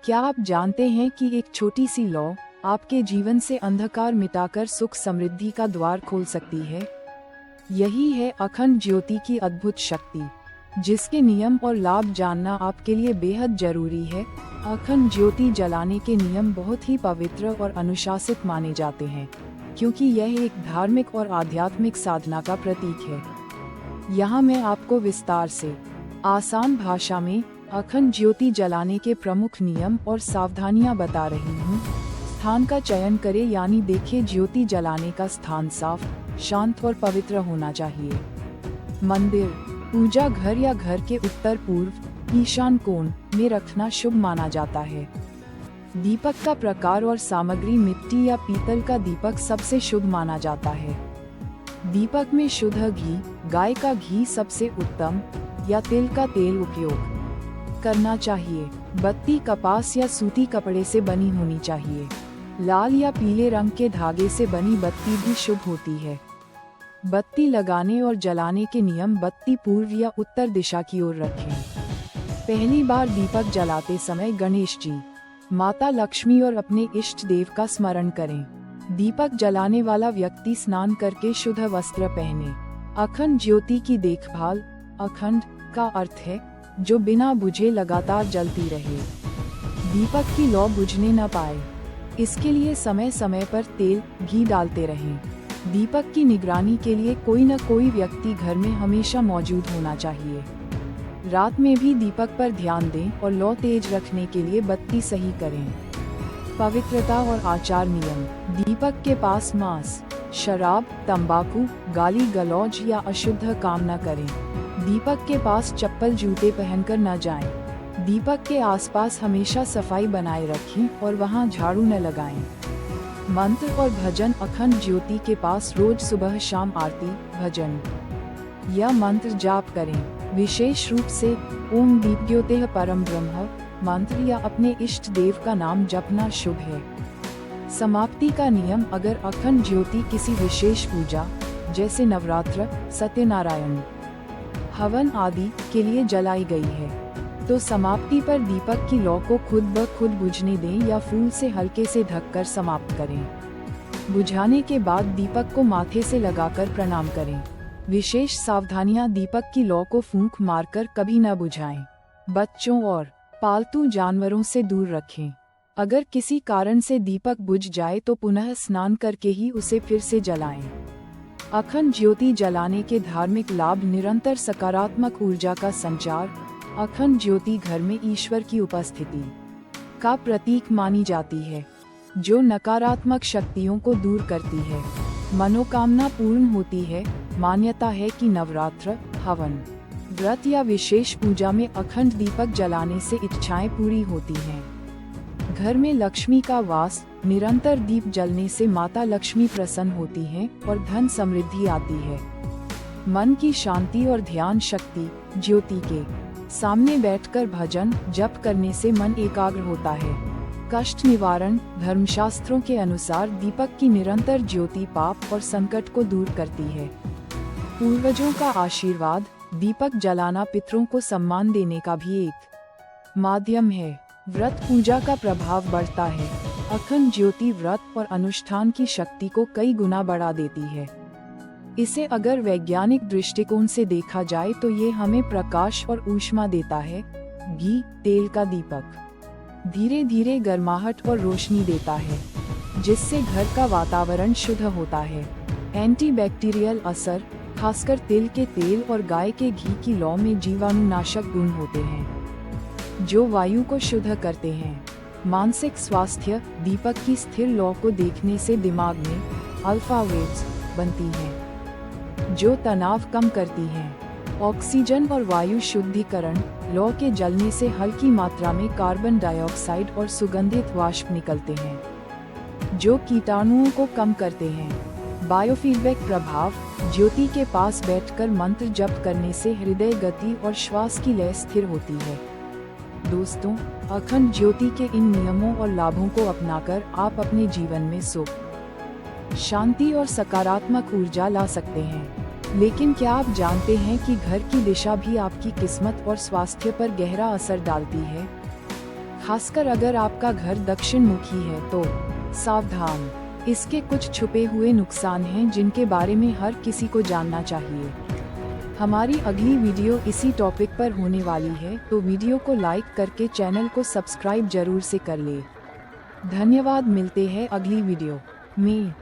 क्या आप जानते हैं कि एक छोटी सी लौ आपके जीवन से अंधकार मिटाकर सुख समृद्धि का द्वार खोल सकती है? यही है अखंड ज्योति की अद्भुत शक्ति, जिसके नियम और लाभ जानना आपके लिए बेहद जरूरी है। अखंड ज्योति जलाने के नियम बहुत ही पवित्र और अनुशासित माने जाते हैं, क्योंकि यह एक धार्मिक और आध्यात्मिक साधना का प्रतीक है। यहाँ मैं आपको विस्तार से आसान भाषा में अखंड ज्योति जलाने के प्रमुख नियम और सावधानियां बता रही हूँ। स्थान का चयन करें, यानी देखें ज्योति जलाने का स्थान साफ, शांत और पवित्र होना चाहिए। मंदिर, पूजा घर या घर के उत्तर पूर्व ईशान कोण में रखना शुभ माना जाता है। दीपक का प्रकार और सामग्री, मिट्टी या पीतल का दीपक सबसे शुभ माना जाता है। दीपक में शुद्ध घी, गाय का घी सबसे उत्तम, या तिल का तेल उपयोग करना चाहिए। बत्ती कपास या सूती कपड़े से बनी होनी चाहिए। लाल या पीले रंग के धागे से बनी बत्ती भी शुभ होती है। बत्ती लगाने और जलाने के नियम, बत्ती पूर्व या उत्तर दिशा की ओर रखें। पहली बार दीपक जलाते समय गणेश जी, माता लक्ष्मी और अपने इष्ट देव का स्मरण करें। दीपक जलाने वाला व्यक्ति स्नान करके शुद्ध वस्त्र पहने। अखंड ज्योति की देखभाल, अखंड का अर्थ है जो बिना बुझे लगातार जलती रहे, दीपक की लौ बुझने न पाए। इसके लिए समय समय पर तेल, घी डालते रहें। दीपक की निगरानी के लिए कोई न कोई व्यक्ति घर में हमेशा मौजूद होना चाहिए। रात में भी दीपक पर ध्यान दें और लौ तेज रखने के लिए बत्ती सही करें। पवित्रता और आचार नियम, दीपक के पास मांस, शराब, तंबाकू, गाली गलौज या अशुद्ध काम न करें। दीपक के पास चप्पल जूते पहनकर न जाएं। दीपक के आसपास हमेशा सफाई बनाए रखें और वहां झाड़ू न लगाएं। मंत्र और भजन, अखंड ज्योति के पास रोज सुबह शाम आरती, भजन या मंत्र जाप करें। विशेष रूप से ओम दीपज्योतिः परम ब्रह्म मंत्र या अपने इष्ट देव का नाम जपना शुभ है। समाप्ति का नियम, अगर अखंड ज्योति किसी विशेष पूजा जैसे नवरात्र, सत्यनारायण, हवन आदि के लिए जलाई गई है, तो समाप्ति पर दीपक की लौ को खुद ब खुद बुझने दें या फूल से हल्के से ढककर समाप्त करें। बुझाने के बाद दीपक को माथे से लगाकर प्रणाम करें। विशेष सावधानियां, दीपक की लौ को फूंक मारकर कभी न बुझाएं। बच्चों और पालतू जानवरों से दूर रखें। अगर किसी कारण से दीपक बुझ जाए तो पुनः स्नान करके ही उसे फिर से जलाएं। अखंड ज्योति जलाने के धार्मिक लाभ, निरंतर सकारात्मक ऊर्जा का संचार। अखंड ज्योति घर में ईश्वर की उपस्थिति का प्रतीक मानी जाती है, जो नकारात्मक शक्तियों को दूर करती है। मनोकामना पूर्ण होती है। मान्यता है कि नवरात्र, हवन, व्रत या विशेष पूजा में अखंड दीपक जलाने से इच्छाएं पूरी होती हैं। घर में लक्ष्मी का वास, निरंतर दीप जलने से माता लक्ष्मी प्रसन्न होती हैं और धन समृद्धि आती है। मन की शांति और ध्यान शक्ति, ज्योति के सामने बैठकर भजन जप करने से मन एकाग्र होता है। कष्ट निवारण, धर्मशास्त्रों के अनुसार दीपक की निरंतर ज्योति पाप और संकट को दूर करती है। पूर्वजों का आशीर्वाद, दीपक जलाना पितरों को सम्मान देने का भी एक माध्यम है। व्रत पूजा का प्रभाव बढ़ता है। अखंड ज्योति व्रत और अनुष्ठान की शक्ति को कई गुना बढ़ा देती है। इसे अगर वैज्ञानिक दृष्टिकोण से देखा जाए तो ये हमें प्रकाश और ऊष्मा देता है। घी, तेल का दीपक धीरे धीरे गर्माहट और रोशनी देता है, जिससे घर का वातावरण शुद्ध होता है। एंटीबैक्टीरियल असर, खासकर तिल के तेल और गाय के घी की लौ में जीवाणुनाशक गुण होते हैं, जो वायु को शुद्ध करते हैं। मानसिक स्वास्थ्य, दीपक की स्थिर लौ को देखने से दिमाग में अल्फा वेव्स बनती हैं, जो तनाव कम करती हैं। ऑक्सीजन और वायु शुद्धिकरण, लौ के जलने से हल्की मात्रा में कार्बन डाइऑक्साइड और सुगंधित वाष्प निकलते हैं, जो कीटाणुओं को कम करते हैं। बायोफीडबैक प्रभाव, ज्योति के पास बैठकर मंत्र जप करने से हृदय गति और श्वास की लय स्थिर होती है। दोस्तों, अखंड ज्योति के इन नियमों और लाभों को अपनाकर आप अपने जीवन में सुख, शांति और सकारात्मक ऊर्जा ला सकते हैं। लेकिन क्या आप जानते हैं कि घर की दिशा भी आपकी किस्मत और स्वास्थ्य पर गहरा असर डालती है? खासकर अगर आपका घर दक्षिण मुखी है तो सावधान, इसके कुछ छुपे हुए नुकसान हैं जिनके बारे में हर किसी को जानना चाहिए। हमारी अगली वीडियो इसी टॉपिक पर होने वाली है, तो वीडियो को लाइक करके चैनल को सब्सक्राइब जरूर से कर ले। धन्यवाद, मिलते हैं अगली वीडियो में।